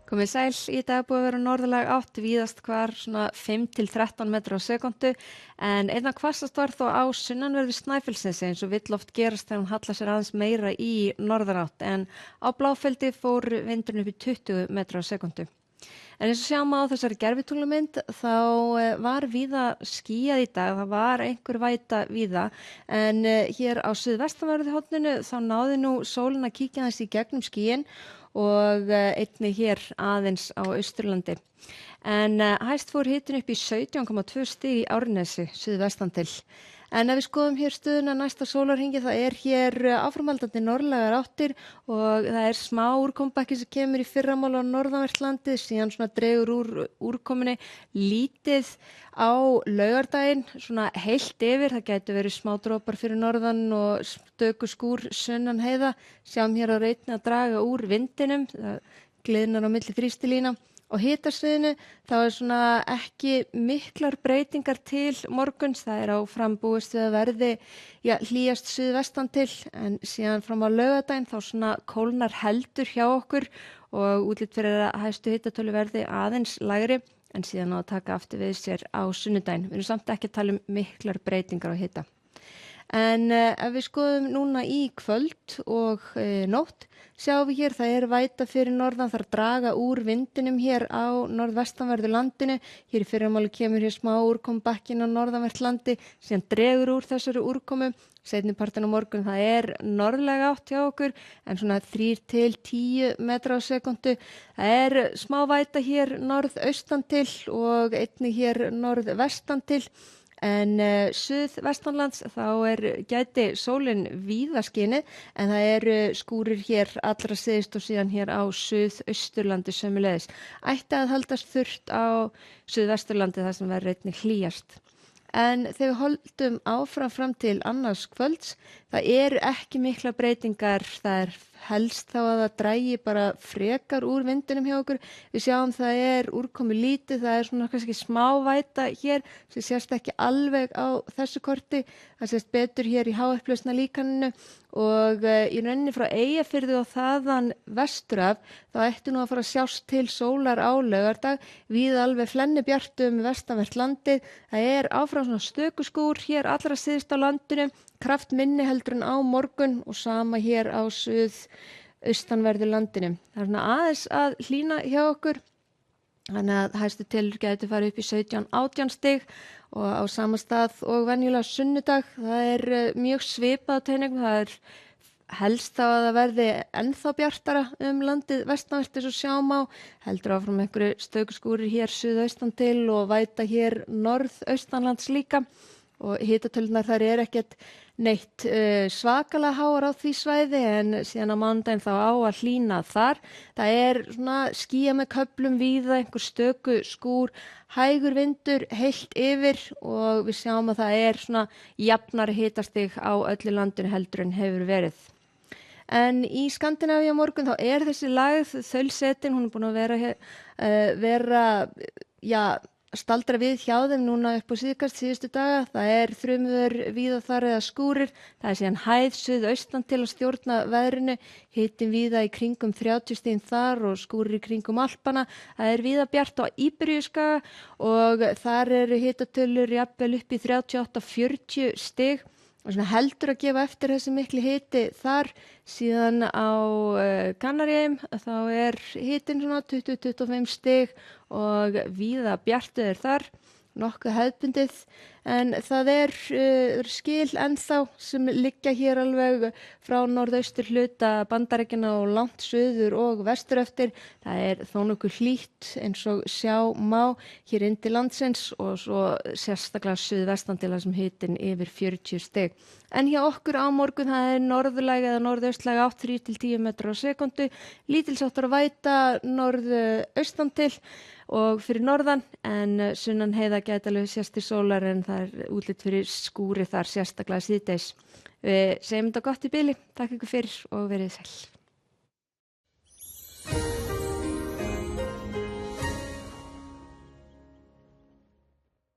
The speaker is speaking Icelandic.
Komið sæl, í dag búið að vera norðlæg átt víðast hvar svona 5 til 13 metrar á sekundu en einna hvassast var þó á sunnanverðu Snæfellsnesi eins og vill oft gerast þegar hún hallar sér aðeins meira í norðanátt en á Bláfeldi fór vindurinn upp í 20 metrar á sekundu. En eins og sjáum á þessari gervitunglamynd þá var víða skýjað í dag, það var einhver væta víða en hér á suðvestanverðu horninu þá náði nú sólin að kíkja aðeins í gegnum skýin og einnig hér aðeins á Austurlandi. En hæst fór hitinn upp í 17,2 stig í Árnesi, suðvestan til. En ef við skoðum hér stöðuna næsta sólarhringi það er hér áframhaldandi norðlægar áttir og það er smá úrkomubakki sem kemur í fyrramál á norðanvert landið, síðan svona dregur úr úrkomunni lítið á laugardaginn, svona heilt yfir, það gæti verið smá dropar fyrir norðan og stöku skúr sunnan heiða, sjáum hér á reitni að draga úr vindinum, það gliðnar á milli þrýstilína. Á hitasviðinu þá er svona ekki miklar breytingar til morguns, það er á frambúist við að verði hlýjast suðvestan til en síðan fram á laugardaginn þá svona kólnar heldur hjá okkur og útlit fyrir að hæstu hitatölu verði aðeins lægri en síðan á að taka aftur við sér á sunnudaginn. Við erum samt ekki að tala um miklar breytingar á hita. En ef við skoðum núna í kvöld og nótt, sjáum við hér, það er væta fyrir norðan, þar draga úr vindinum hér á norðvestanverðu landinu. Hér í fyrramáli kemur hér smá úrkomubakkin á norðanvert landi, síðan dregur úr þessari úrkomu. Seinni partinn á morgun, það er norðlæg átt hjá okkur, en svona 3 til 10 metrar á sekundu. Það er smá væta hér norðaustan til og einnig hér norðvestan til. En suðvestanlands þá gæti sólin víða skini en það eru skúrir hér allra syðst og síðan hér á suðausturlandi sömuleiðis. Ætti að haldast þurrt á suðvesturlandi þar sem verður einnig hlýjast. En þegar við holdum áfram fram til annars kvölds, það eru ekki mikla breytingar, það er helst þá að það drægi bara frekar úr vindinum hjá okkur. Við sjáum það er úrkomu lítið, það er svona kannski smá væta hér sem sést ekki alveg á þessu korti, það sést betur hér í háupplausna líkaninu og í rauninni frá Eyjafirði og þaðan vestur af þá ætti nú að fara að sjást til sólar á laugardag, víða alveg flennibjart vestanvert landið. Það er áfram svona stökuskúr hér allra syðst á landinu, kraft minni heldur en á morgun og sama hér á suðaustanverðu landinu. Það er svona aðeins að hlýna hjá okkur, þannig að hæstu telur gæti farið upp í 17-18 stig og á sama stað og venjulega sunnudag. Það er mjög svipað á teiningum, það er helst þá að það verði ennþá bjartara landið vestanvert eins og sjáum á, heldur áfram einhverju stökuskúrir hér suðaustan til og væta hér norðaustanlands líka og hitatölunar þar er ekkert neitt svakalega háar á því svæði en síðan á mánudaginn þá á að hlýna þar. Það er svona skýja með köflum víða, einhver stöku skúr, hægur vindur heilt yfir og við sjáum að það er svona jafnari hitastig á öllu landinu heldur en hefur verið. En í Skandinavíu á morgun þá er þessi lægð þaulsetin, hún er búin að vera staldra við hjá þeim núna upp á síðustu daga. Það er þrumuður víða þar eða skúrir, það er síðan hæð suðaustan til að stjórna veðrinu, hitinn víða í kringum 30 stig þar og skúrir í kringum Alpana. Það er víða bjart á Íberíuskaga og þar eru hitatölur jafnvel upp í 38-40 stig. Og svona heldur að gefa eftir þessi mikli hiti þar, síðan á Kanaríeyjum þá er hitinn svona 20-25 stig og víða bjartur þar, nokkuð hefðbundið, en það er skil ennþá sem liggja hér alveg frá norðaustur hluta Bandaríkjanna og langt suður og vestur eftir. Það er þó nokkuð hlýtt eins og sjá má hér inn til landsins og svo sérstaklega suðvestan til þessum hitinn yfir 40 stig. En hjá okkur á morgun það er norðlæg eða norðaustlæg átt 3 til 10 metrar á sekundu, lítilsháttar væta norðaustan til og fyrir norðan en sunnan heiða gæti alveg sést til sólar en það er útlit fyrir skúri þar sérstaklega síðdegis. Við segjum þetta gott í bili, takk ykkur fyrir og verið sæl.